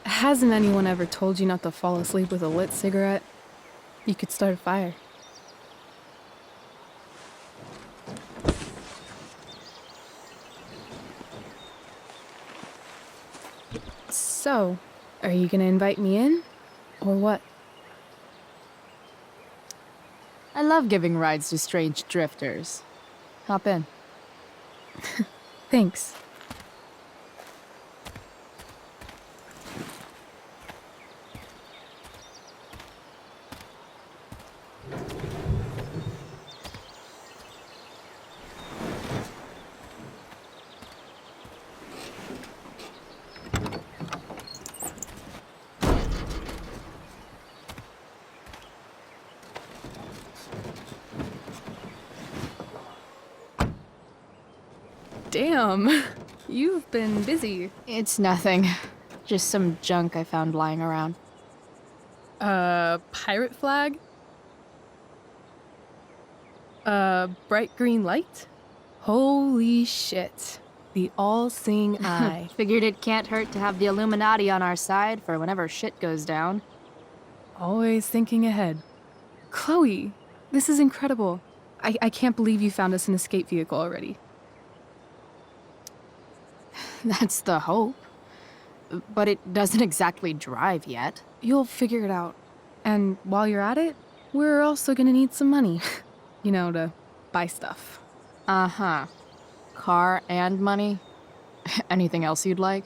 Hasn't anyone ever told you not to fall asleep with a lit cigarette? You could start a fire. So, are you gonna invite me in? Or what? I love giving rides to strange drifters. Hop in. Thanks. Damn, you've been busy. It's nothing. Just some junk I found lying around. Pirate flag? Bright green light? Holy shit. The all-seeing eye. Figured it can't hurt to have the Illuminati on our side for whenever shit goes down. Always thinking ahead. Chloe, this is incredible. I can't believe you found us an escape vehicle already. That's the hope. But it doesn't exactly drive yet. You'll figure it out. And while you're at it, we're also gonna need some money. You know, to buy stuff. Uh-huh. Car and money? Anything else you'd like?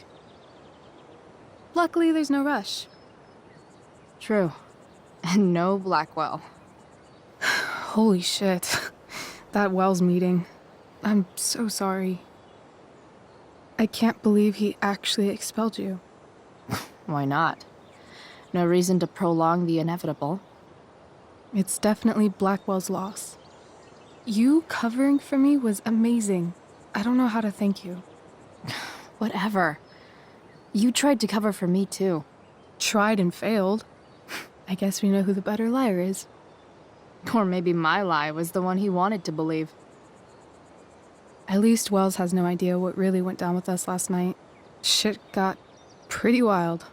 Luckily, there's no rush. True. And no Blackwell. Holy shit. That Wells meeting. I'm so sorry. I can't believe he actually expelled you. Why not? No reason to prolong the inevitable. It's definitely Blackwell's loss. You covering for me was amazing. I don't know how to thank you. Whatever. You tried to cover for me, too. Tried and failed. I guess we know who the better liar is. Or maybe my lie was the one he wanted to believe. At least Wells has no idea what really went down with us last night. Shit got pretty wild.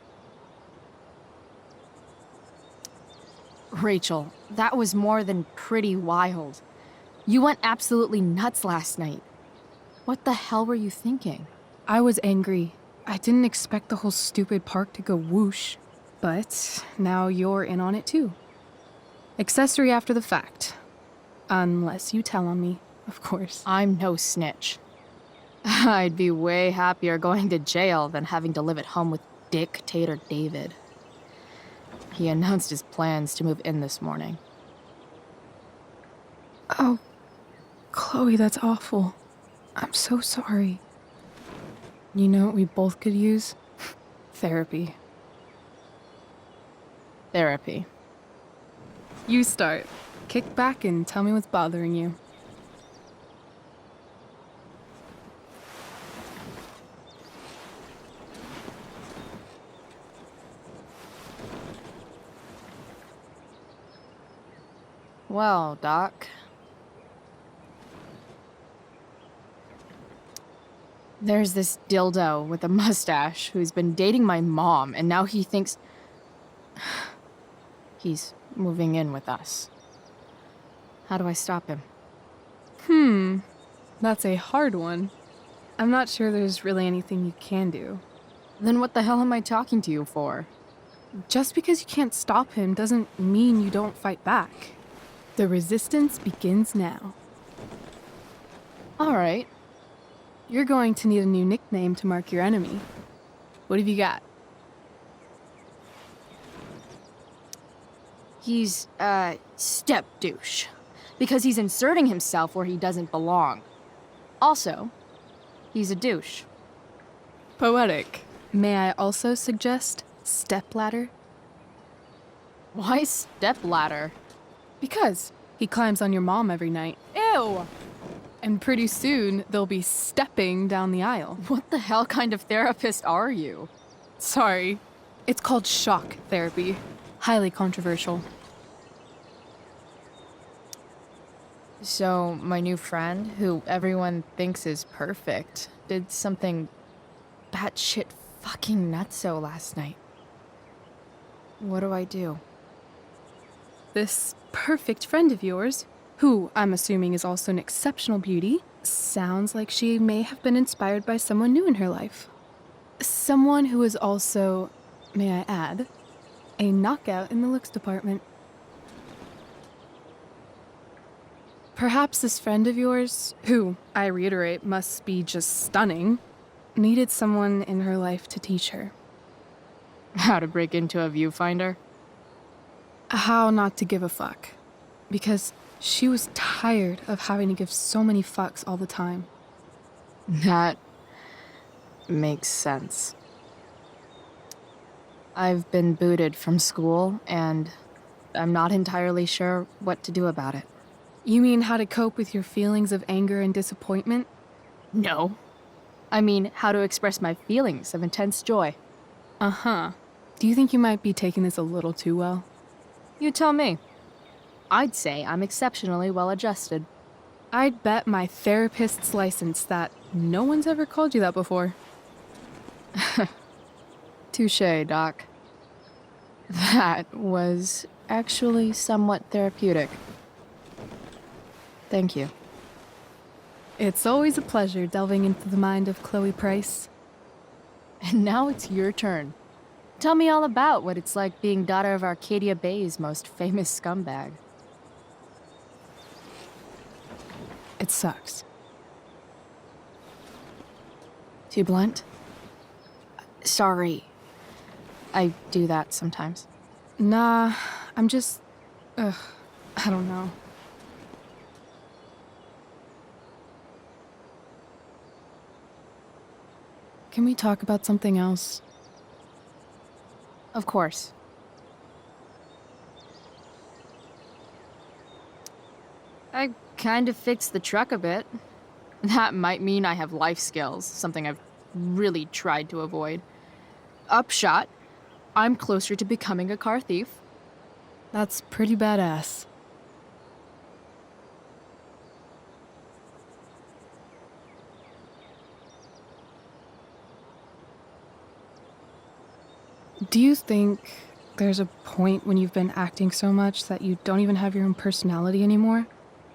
Rachel, that was more than pretty wild. You went absolutely nuts last night. What the hell were you thinking? I was angry. I didn't expect the whole stupid park to go whoosh. But now you're in on it too. Accessory after the fact. Unless you tell on me, of course. I'm no snitch. I'd be way happier going to jail than having to live at home with Dictator David. He announced his plans to move in this morning. Oh, Chloe, that's awful. I'm so sorry. You know what we both could use? Therapy. Therapy. You start. Kick back and tell me what's bothering you. Well, Doc. There's this dildo with a mustache who's been dating my mom, and now he thinks he's moving in with us. How do I stop him? That's a hard one. I'm not sure there's really anything you can do. Then what the hell am I talking to you for? Just because you can't stop him doesn't mean you don't fight back. The resistance begins now. All right. You're going to need a new nickname to mark your enemy. What have you got? He's, step douche. Because he's inserting himself where he doesn't belong. Also, he's a douche. Poetic. May I also suggest stepladder? Why stepladder? Because he climbs on your mom every night. Ew! And pretty soon, they'll be stepping down the aisle. What the hell kind of therapist are you? Sorry. It's called shock therapy. Highly controversial. So, my new friend, who everyone thinks is perfect, did something batshit fucking nutso last night. What do I do? This perfect friend of yours, who I'm assuming is also an exceptional beauty, sounds like she may have been inspired by someone new in her life. Someone who is also, may I add, a knockout in the looks department. Perhaps this friend of yours, who, I reiterate, must be just stunning, needed someone in her life to teach her How to break into a viewfinder? how not to give a fuck. Because she was tired of having to give so many fucks all the time. That makes sense. I've been booted from school, and I'm not entirely sure what to do about it. You mean how to cope with your feelings of anger and disappointment? No. I mean, how to express my feelings of intense joy. Uh-huh. Do you think you might be taking this a little too well? You tell me. I'd say I'm exceptionally well adjusted. I'd bet my therapist's license that no one's ever called you that before. Touché, Doc. That was actually somewhat therapeutic. Thank you. It's always a pleasure delving into the mind of Chloe Price. And now it's your turn. Tell me all about what it's like being daughter of Arcadia Bay's most famous scumbag. It sucks. Too blunt? Sorry. I do that sometimes. Nah, I'm just... I don't know. Can we talk about something else? Of course. I kind of fixed the truck a bit. That might mean I have life skills, something I've really tried to avoid. Upshot, I'm closer to becoming a car thief. That's pretty badass. Do you think there's a point when you've been acting so much that you don't even have your own personality anymore?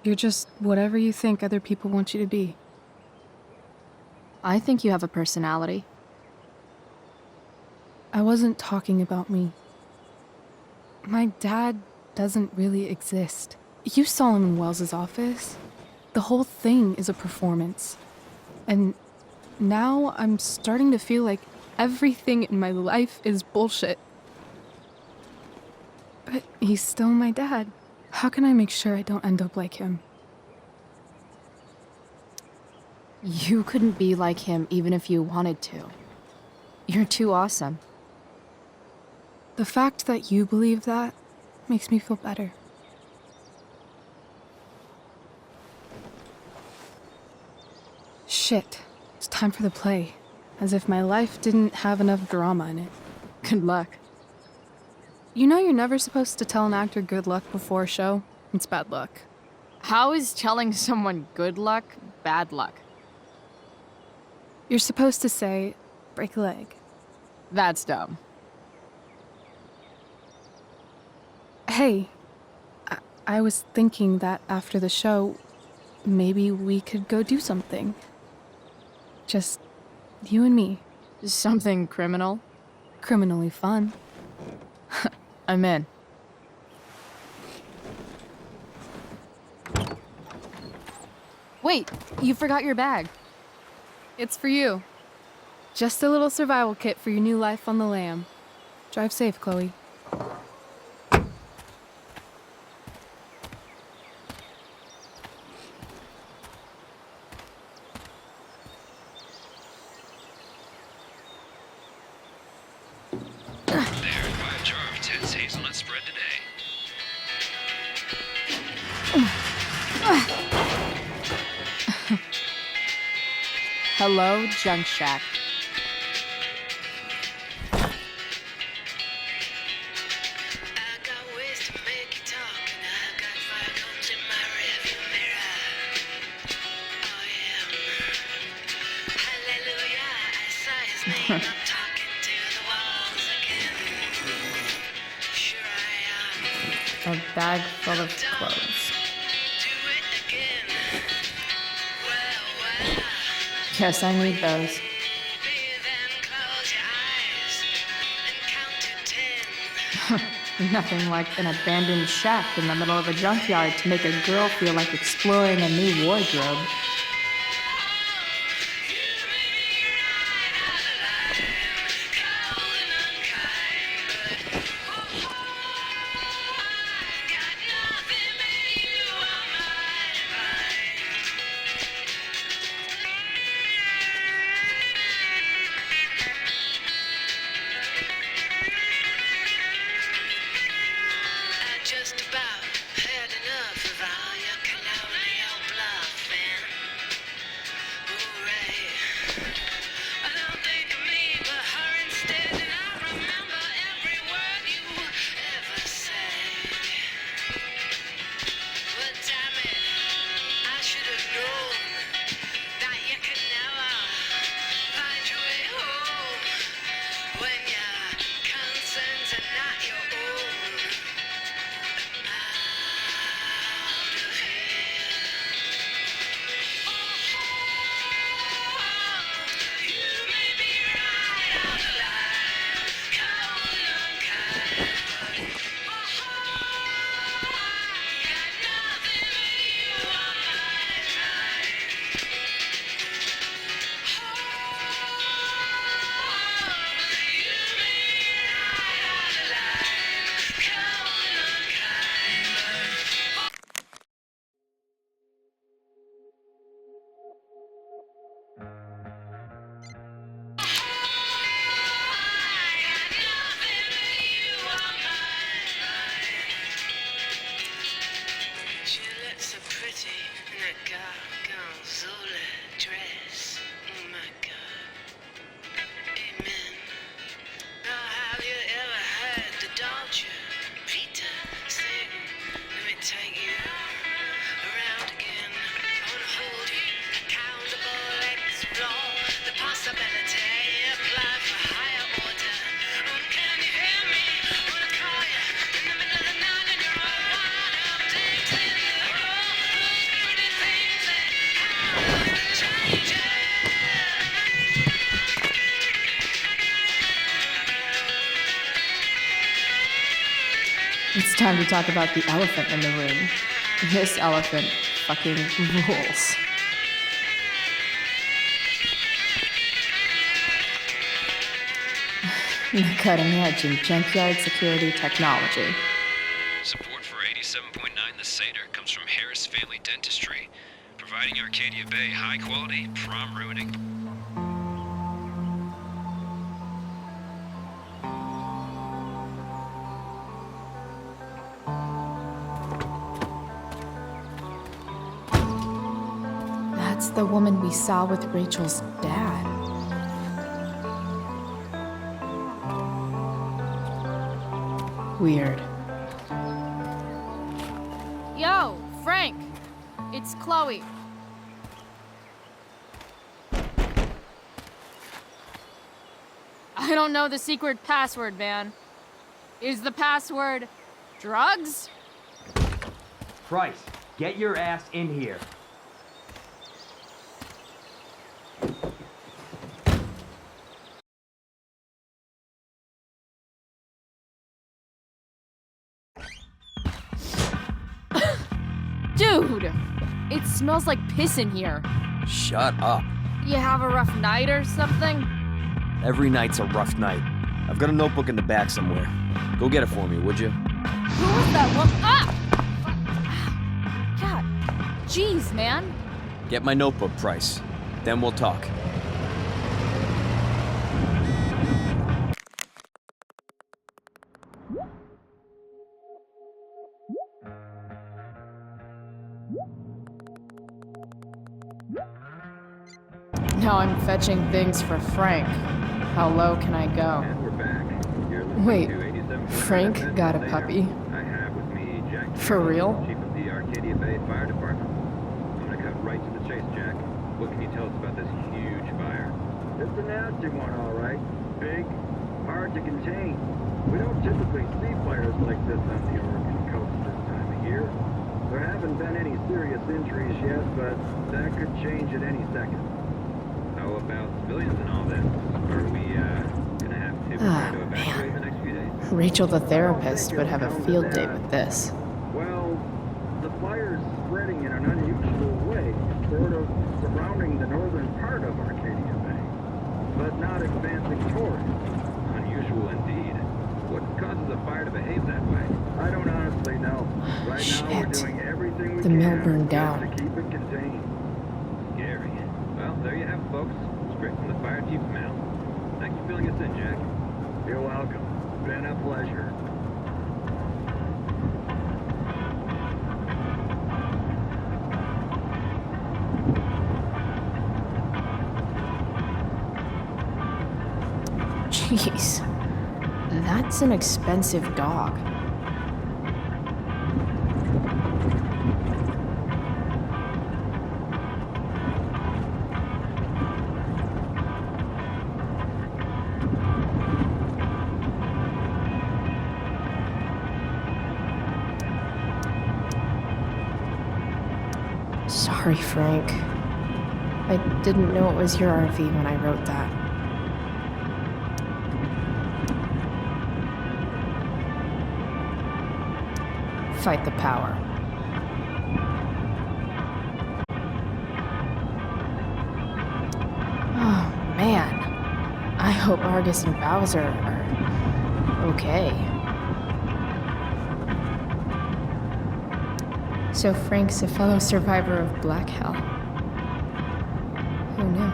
You're just whatever you think other people want you to be. I think you have a personality. I wasn't talking about me. My dad doesn't really exist. You saw him in Wells's office. The whole thing is a performance. And now I'm starting to feel like everything in my life is bullshit. But he's still my dad. How can I make sure I don't end up like him? You couldn't be like him even if you wanted to. You're too awesome. The fact that you believe that makes me feel better. Shit. It's time for the play. As if my life didn't have enough drama in it. Good luck. You know you're never supposed to tell an actor good luck before a show? It's bad luck. How is telling someone good luck bad luck? You're supposed to say, break a leg. That's dumb. Hey, I was thinking that after the show, maybe we could go do something. Just you and me. Something criminal? Criminally fun. I'm in. Wait, you forgot your bag. It's for you. Just a little survival kit for your new life on the lam. Drive safe, Chloe. There, buy a jar of Ted's hazelnut spread today. Hello, Junk Shack. I got ways to make you talk, and I got fire comes in my rearview mirror. A bag full of clothes. Guess I need those. Nothing like an abandoned shack in the middle of a junkyard to make a girl feel like exploring a new wardrobe. Just about had enough of all your colonial bluffing. Hooray. I don't think of me but her instead, and I remember every word you ever said. But damn it, I should have known that you can never find your way home when your concerns are not your own. She looks so pretty in that gorgonzola dress. Oh my God. Amen. Now have you ever heard the Dolce Vita sing? Let me take you around again. I wanna hold you accountable, explore the possibility, apply for higher order. Oh, can you hear me? Wanna call you in the middle of the night and you're all wired up, dancing in the hall. Those pretty things that have changed. It's time to talk about the elephant in the room. This elephant fucking rules. The cutting edge in junkyard security technology. Support for 87.9 The Seder comes from Harris Family Dentistry, providing Arcadia Bay high quality, prom ruining. That's the woman we saw with Rachel's dad. Weird. Yo, Frank! It's Chloe. I don't know the secret password, man. Is the password drugs? Price, get your ass in here. Dude! It smells like piss in here. Shut up. You have a rough night or something? Every night's a rough night. I've got a notebook in the back somewhere. Go get it for me, would you? Who was that one? Ah! God. Jeez, man. Get my notebook, Price. Then we'll talk. Now I'm fetching things for Frank. How low can I go? And we're back. You're listening Wait, to 87.9 Frank got a Later. puppy? I have with me Jack For Carroll, real? Chief of the Arcadia Bay Fire Department. I'm gonna cut right to the chase, Jack. What can you tell us about this huge fire? This It's a nasty one, all right. Big, hard to contain. We don't typically see fires like this on the Oregon coast this time of year. There haven't been any serious injuries yet, but that could change at any second. How about civilians and all this? Are we, gonna have to prepare to evacuate the next few days? Rachel the therapist would have a field day with this. Well, the fire's spreading in an unusual way, sort of surrounding the northern part of Arcadia Bay, but not advancing toward it. Unusual indeed. What causes a fire to behave that way? I don't honestly know. Right now we're Shit. doing everything we The can mill burned just down. to keep it contained. Scary. Well, there you have it, folks. Straight from the fire chief's mouth. Thanks for filling us in, Jack. You're welcome. Been a pleasure. Jeez. That's an expensive dog. Sorry, Frank. I didn't know it was your RV when I wrote that. Fight the power. Oh, man. I hope Argus and Bowser are okay. So Frank's a fellow survivor of Black Hell. Who knew?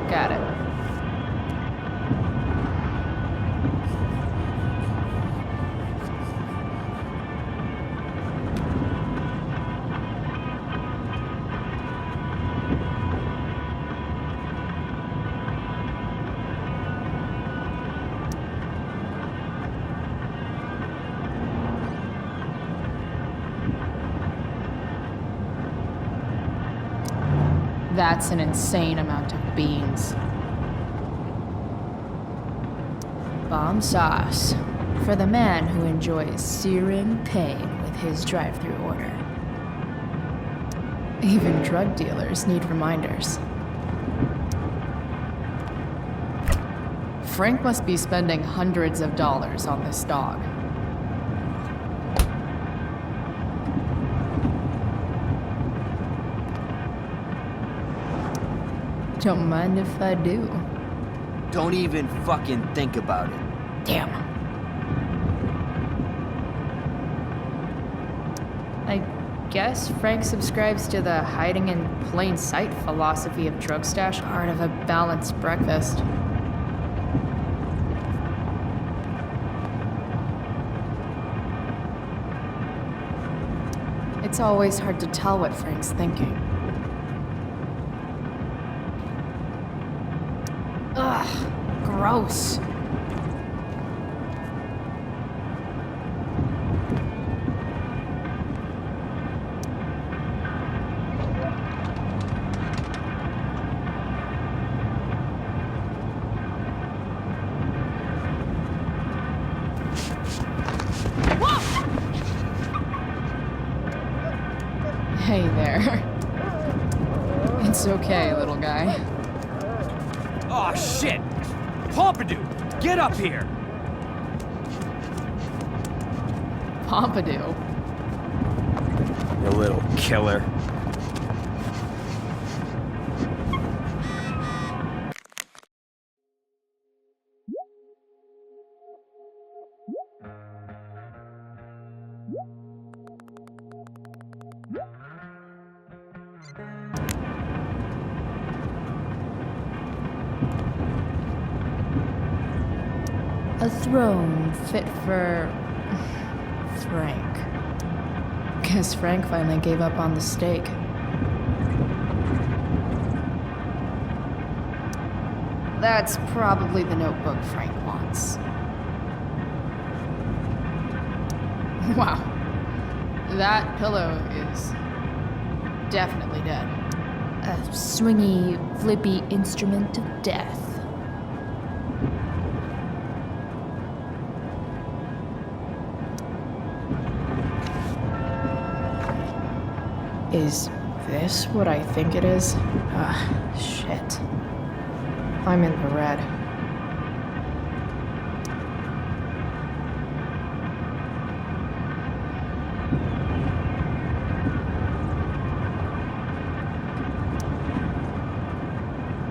Got it. That's an insane amount of beans. Bomb sauce for the man who enjoys searing pain with his drive-thru order. Even drug dealers need reminders. Frank must be spending hundreds of dollars on this dog. Don't mind if I do. Don't even fucking think about it. Damn. I guess Frank subscribes to the hiding in plain sight philosophy of drug stash, art of a balanced breakfast. It's always hard to tell what Frank's thinking. Ugh, gross. Hey there. It's okay, little guy. Oh shit! Pompidou, get up here! Pompidou. You little killer. A throne fit for Frank. Guess Frank finally gave up on the stake. That's probably the notebook Frank wants. Wow, That pillow is definitely dead. A swingy, flippy instrument of death. Is this what I think it is? Ah, shit. I'm in the red.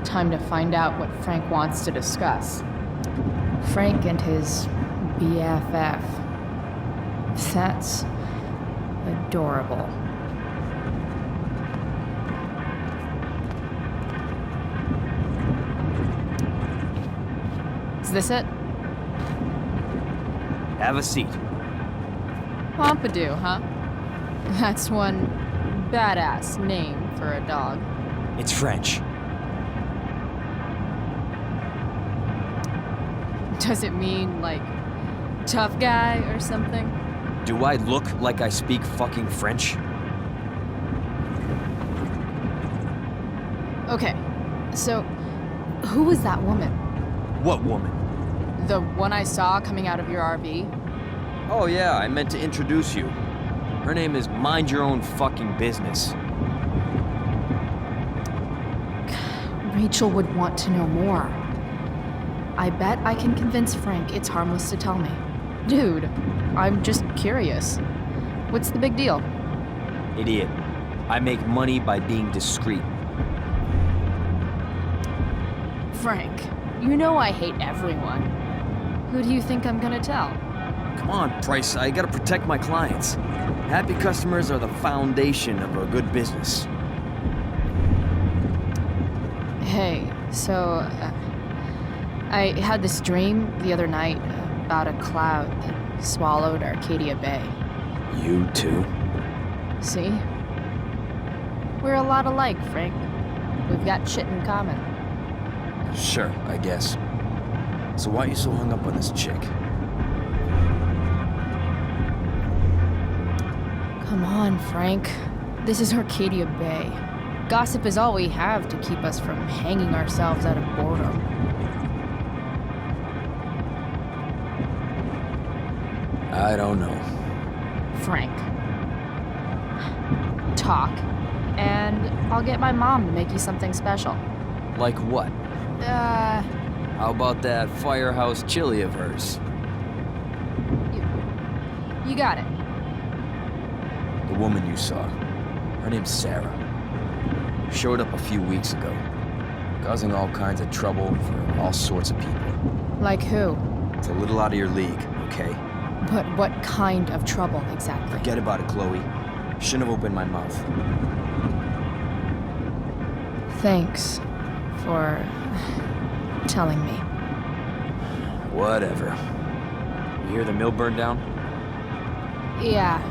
Time to find out what Frank wants to discuss. Frank and his BFF. That's adorable. Is this it? Have a seat. Pompidou, huh? That's one badass name for a dog. It's French. Does it mean, like, tough guy or something? Do I look like I speak fucking French? Okay, so who was that woman? What woman? The one I saw coming out of your RV? Oh yeah, I meant to introduce you. Her name is Mind Your Own Fucking Business. Rachel would want to know more. I bet I can convince Frank it's harmless to tell me. Dude, I'm just curious. What's the big deal? Idiot. I make money by being discreet. Frank, you know I hate everyone. Who do you think I'm gonna tell? Come on, Price, I gotta protect my clients. Happy customers are the foundation of a good business. Hey, so, I had this dream the other night about a cloud that swallowed Arcadia Bay. You too? See? We're a lot alike, Frank. We've got shit in common. Sure, I guess. So why are you so hung up on this chick? Come on, Frank. This is Arcadia Bay. Gossip is all we have to keep us from hanging ourselves out of boredom. I don't know. Frank. Talk, and I'll get my mom to make you something special. Like what? How about that firehouse chili of hers? You got it. The woman you saw. Her name's Sarah. Showed up a few weeks ago, causing all kinds of trouble for all sorts of people. Like who? It's a little out of your league, okay? But what kind of trouble exactly? Forget about it, Chloe. Shouldn't have opened my mouth. Thanks for telling me. Whatever. You hear the mill burned down? Yeah,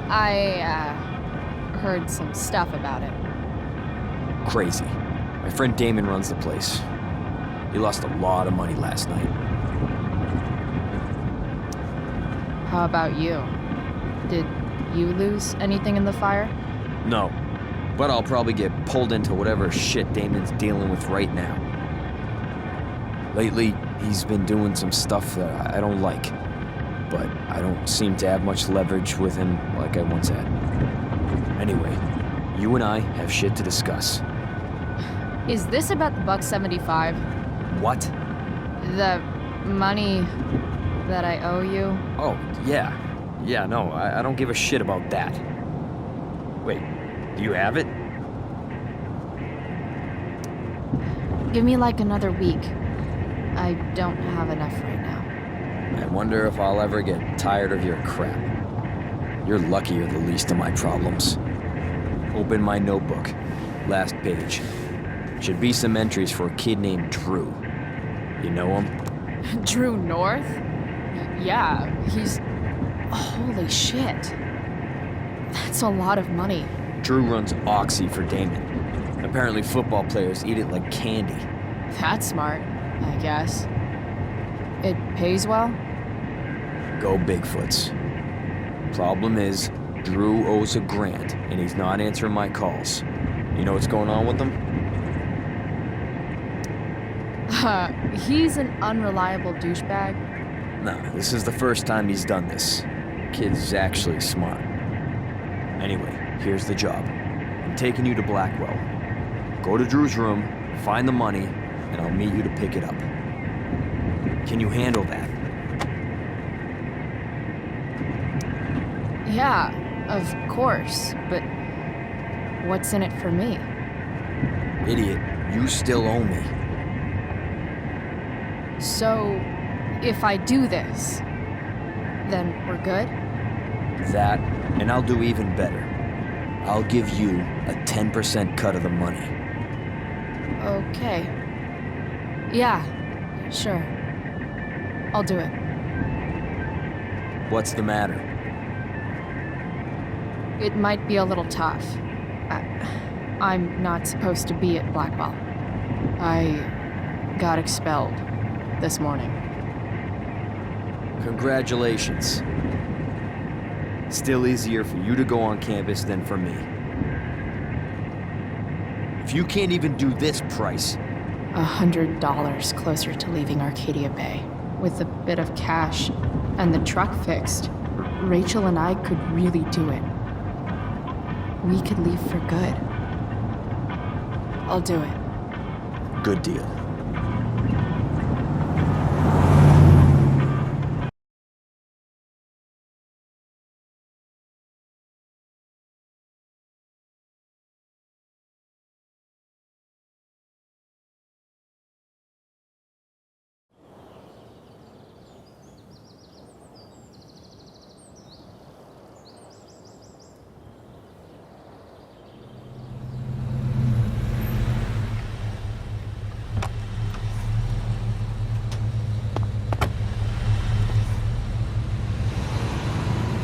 I heard some stuff about it. Crazy. My friend Damon runs the place. He lost a lot of money last night. How about you? Did you lose anything in the fire? No. But I'll probably get pulled into whatever shit Damon's dealing with right now. Lately, he's been doing some stuff that I don't like. But I don't seem to have much leverage with him like I once had. Anyway, you and I have shit to discuss. Is this about the $175? What? The money that I owe you? Oh, yeah. Yeah, no, I don't give a shit about that. Wait, do you have it? Give me like another week. I don't have enough right now. I wonder if I'll ever get tired of your crap. You're lucky you're the least of my problems. Open my notebook. Last page. Should be some entries for a kid named Drew. You know him? Drew North? Yeah, he's... Holy shit. That's a lot of money. Drew runs Oxy for Damon. Apparently football players eat it like candy. That's smart, I guess. It pays well? Go Bigfoots. Problem is, Drew owes a grant, and he's not answering my calls. You know what's going on with him? He's an unreliable douchebag. No, this is the first time he's done this. Kid's actually smart. Anyway, here's the job. I'm taking you to Blackwell. Go to Drew's room, find the money, and I'll meet you to pick it up. Can you handle that? Yeah, of course, but what's in it for me? Idiot, you still owe me. So, if I do this, then we're good? That, and I'll do even better. I'll give you a 10% cut of the money. Okay. Yeah, sure. I'll do it. What's the matter? It might be a little tough. I'm not supposed to be at Blackwell. I got expelled this morning. Congratulations. Still easier for you to go on campus than for me. If you can't even do this price, $100 closer to leaving Arcadia Bay. With a bit of cash and the truck fixed, Rachel and I could really do it. We could leave for good. I'll do it. good deal.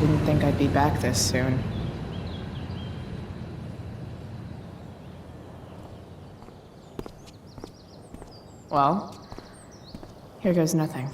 Didn't think I'd be back this soon. Well, here goes nothing.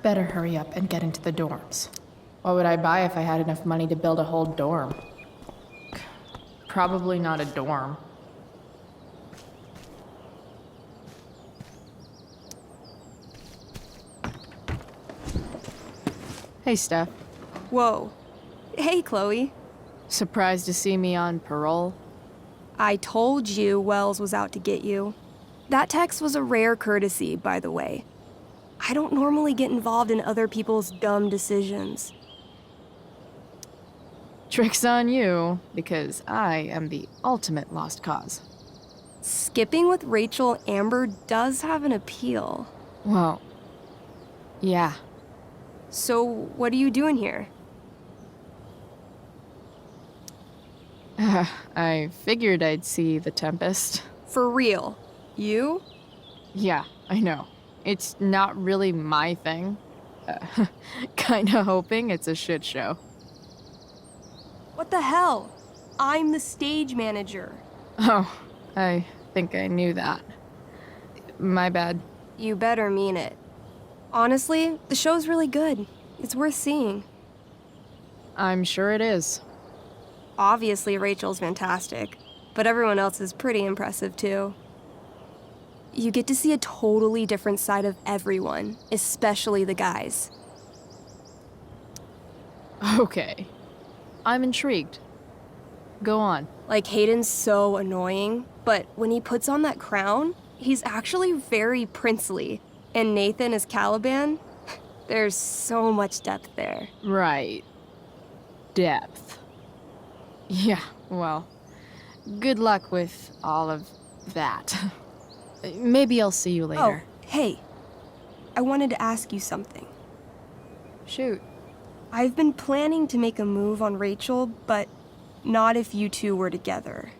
Better hurry up and get into the dorms. What would I buy if I had enough money to build a whole dorm? Probably not a dorm. Hey, Steph. Whoa. Hey, Chloe. Surprised to see me on parole? I told you Wells was out to get you. That text was a rare courtesy, by the way. I don't normally get involved in other people's dumb decisions. Trick's on you, because I am the ultimate lost cause. Skipping with Rachel Amber does have an appeal. Well, yeah. So, what are you doing here? I figured I'd see the Tempest. For real? You? Yeah, I know. It's not really my thing. Kinda hoping it's a shit show. What the hell? I'm the stage manager. Oh, I think I knew that. My bad. You better mean it. Honestly, the show's really good. It's worth seeing. I'm sure it is. Obviously, Rachel's fantastic, but everyone else is pretty impressive too. You get to see a totally different side of everyone, especially the guys. Okay. I'm intrigued. Go on. Like, Hayden's so annoying, but when he puts on that crown, he's actually very princely. And Nathan as Caliban, there's so much depth there. Right. Depth. Yeah, well, good luck with all of that. Maybe I'll see you later. Oh, hey. I wanted to ask you something. Shoot. I've been planning to make a move on Rachel, but not if you two were together.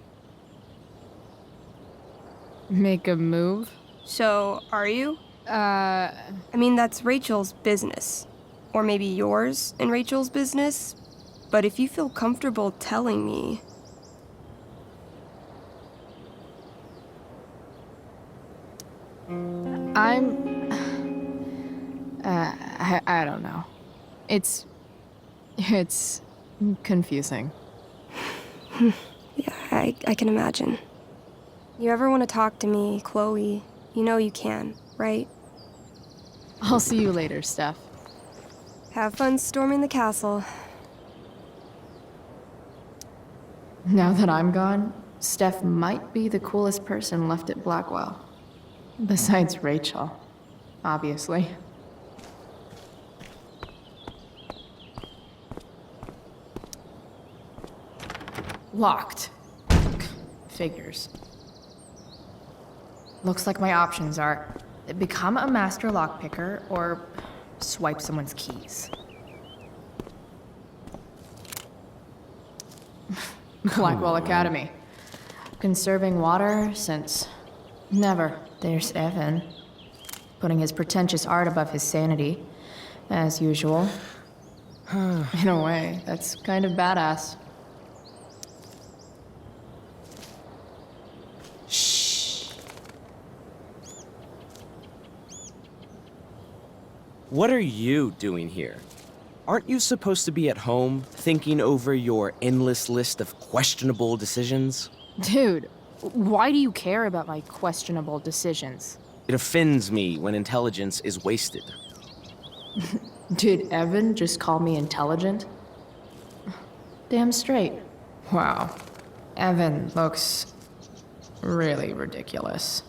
Make a move? So, are you? I mean, that's Rachel's business. Or maybe yours and Rachel's business. But if you feel comfortable telling me... I don't know. It's confusing. Yeah, I can imagine. You ever want to talk to me, Chloe, you know you can, right? I'll see you later, Steph. Have fun storming the castle. Now that I'm gone, Steph might be the coolest person left at Blackwell. Besides Rachel, obviously. Locked. Figures. Looks like my options are become a master lockpicker or swipe someone's keys. Blackwell Academy. Conserving water since never. There's Evan, putting his pretentious art above his sanity, as usual. In a way, that's kind of badass. What are you doing here? Aren't you supposed to be at home, thinking over your endless list of questionable decisions? Dude, why do you care about my questionable decisions? It offends me when intelligence is wasted. Did Evan just call me intelligent? Damn straight. Wow. Evan looks really ridiculous.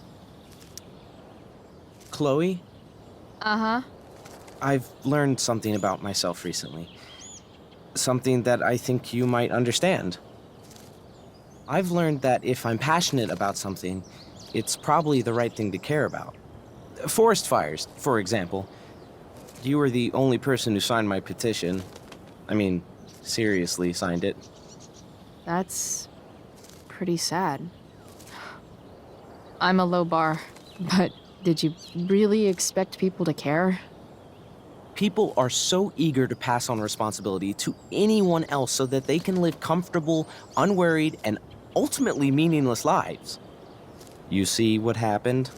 Chloe, Uh-huh. I've learned something about myself recently. Something that I think you might understand. I've learned that if I'm passionate about something, it's probably the right thing to care about. Forest fires, for example. You were the only person who signed my petition. I mean, seriously signed it. That's pretty sad. I'm a low bar, but did you really expect people to care? People are so eager to pass on responsibility to anyone else so that they can live comfortable, unworried, and ultimately meaningless lives. You see what happened?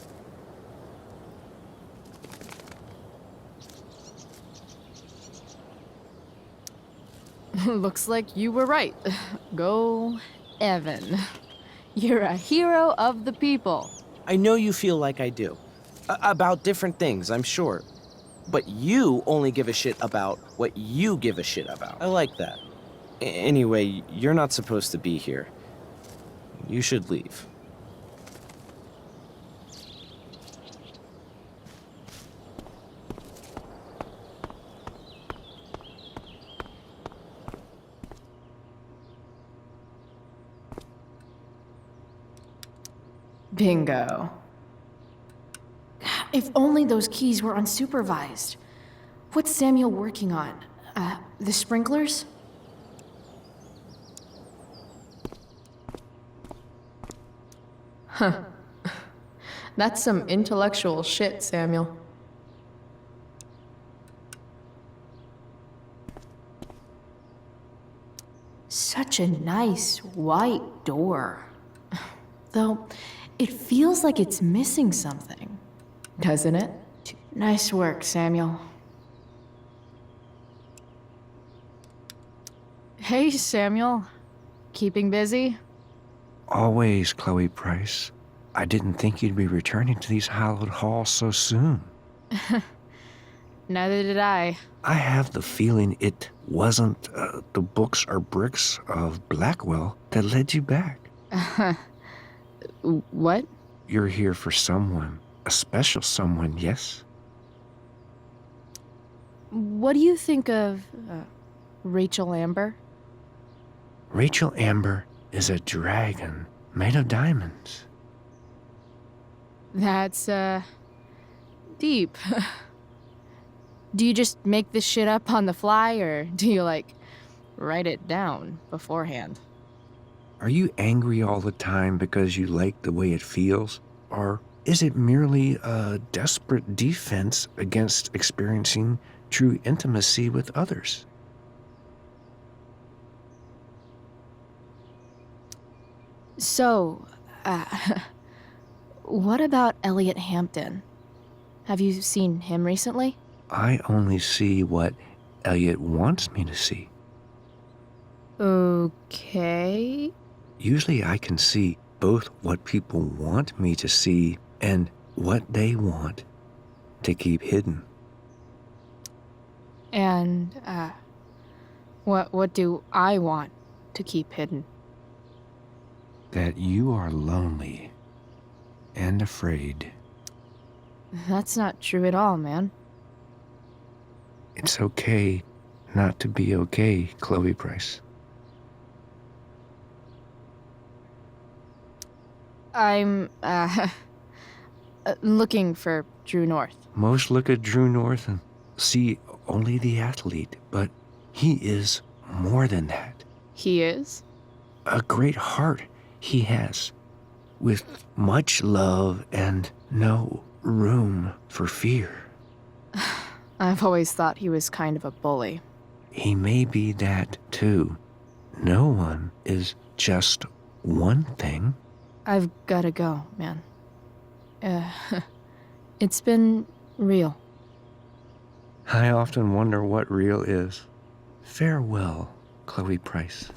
Looks like you were right. Go, Evan. You're a hero of the people. I know you feel like I do. About different things, I'm sure. But you only give a shit about what you give a shit about. I like that. Anyway, you're not supposed to be here. You should leave. Bingo. If only those keys were unsupervised. What's Samuel working on? The sprinklers? Huh. That's some intellectual shit, Samuel. Such a nice white door. Though, it feels like it's missing something. Doesn't it? Nice work, Samuel. Hey, Samuel. Keeping busy? Always, Chloe Price. I didn't think you'd be returning to these hallowed halls so soon. Neither did I. I have the feeling it wasn't the books or bricks of Blackwell that led you back. What? You're here for someone. A special someone, yes? What do you think of Rachel Amber? Rachel Amber is a dragon made of diamonds. That's, deep. Do you just make this shit up on the fly, or do you, like, write it down beforehand? Are you angry all the time because you like the way it feels? Or is it merely a desperate defense against experiencing true intimacy with others? So, what about Elliot Hampton? Have you seen him recently? I only see what Elliot wants me to see. Okay. Usually I can see both what people want me to see and what they want to keep hidden. And, what do I want to keep hidden? That you are lonely and afraid. That's not true at all, man. It's okay not to be okay, Chloe Price. I'm, looking for Drew North. Most look at Drew North and see only the athlete, but he is more than that. He is? A great heart he has, with much love and no room for fear. I've always thought he was kind of a bully. He may be that too. No one is just one thing. I've gotta go, man. It's been real. I often wonder what real is. Farewell, Chloe Price.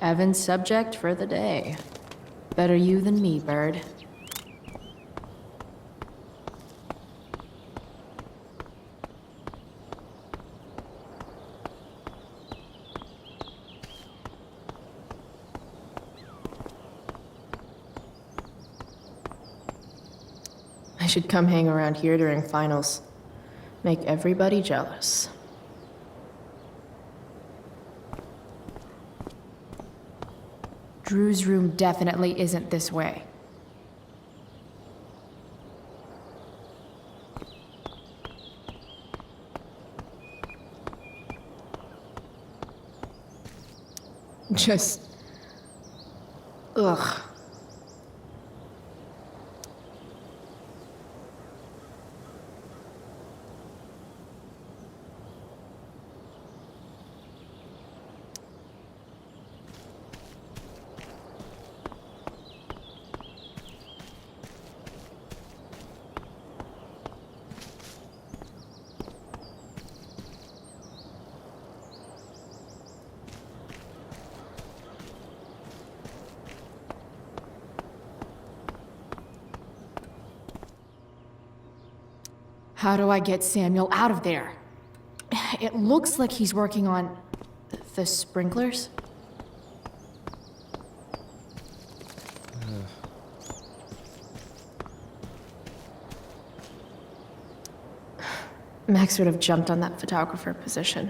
Evan's subject for the day. Better you than me, Bird. I should come hang around here during finals. Make everybody jealous. Drew's room definitely isn't this way. Just... ugh. How do I get Samuel out of there? It looks like he's working on the sprinklers. Max would have jumped on that photographer position.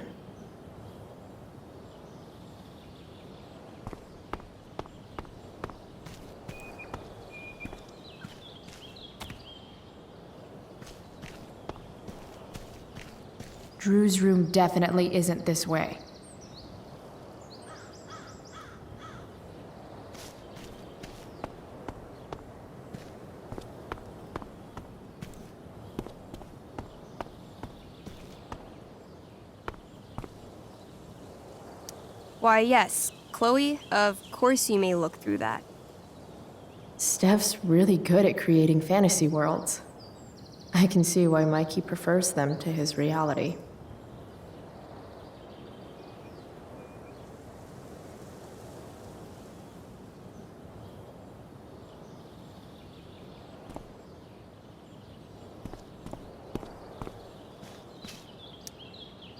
Drew's room definitely isn't this way. Why, yes, Chloe, of course you may look through that. Steph's really good at creating fantasy worlds. I can see why Mikey prefers them to his reality.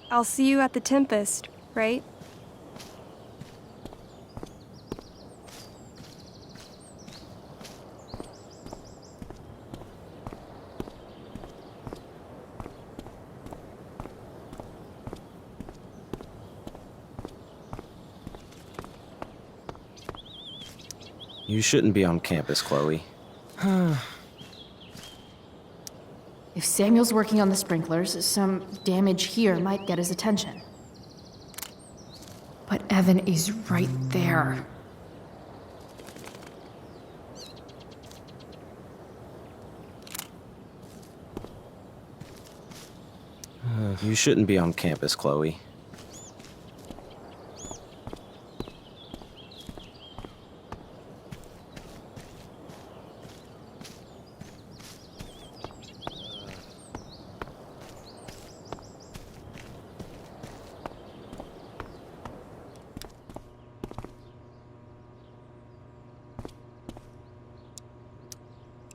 I'll see you at the Tempest. right? You shouldn't be on campus, Chloe. If Samuel's working on the sprinklers, some damage here might get his attention. But Evan is right there. You shouldn't be on campus, Chloe.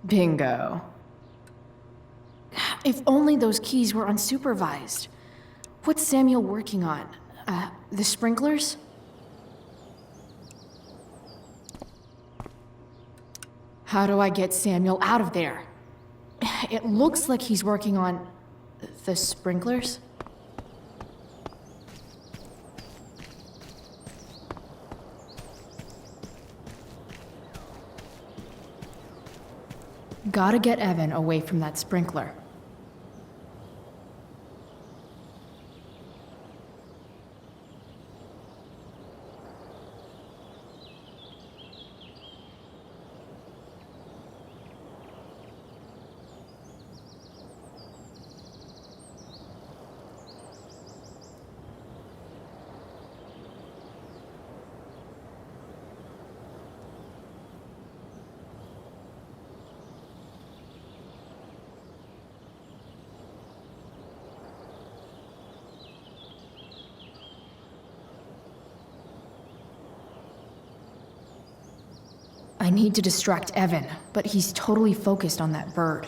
Bingo. If only those keys were unsupervised. What's Samuel working on? The sprinklers? How do I get Samuel out of there? It looks like he's working on the sprinklers. Gotta get Evan away from that sprinkler. I need to distract Evan, but he's totally focused on that bird.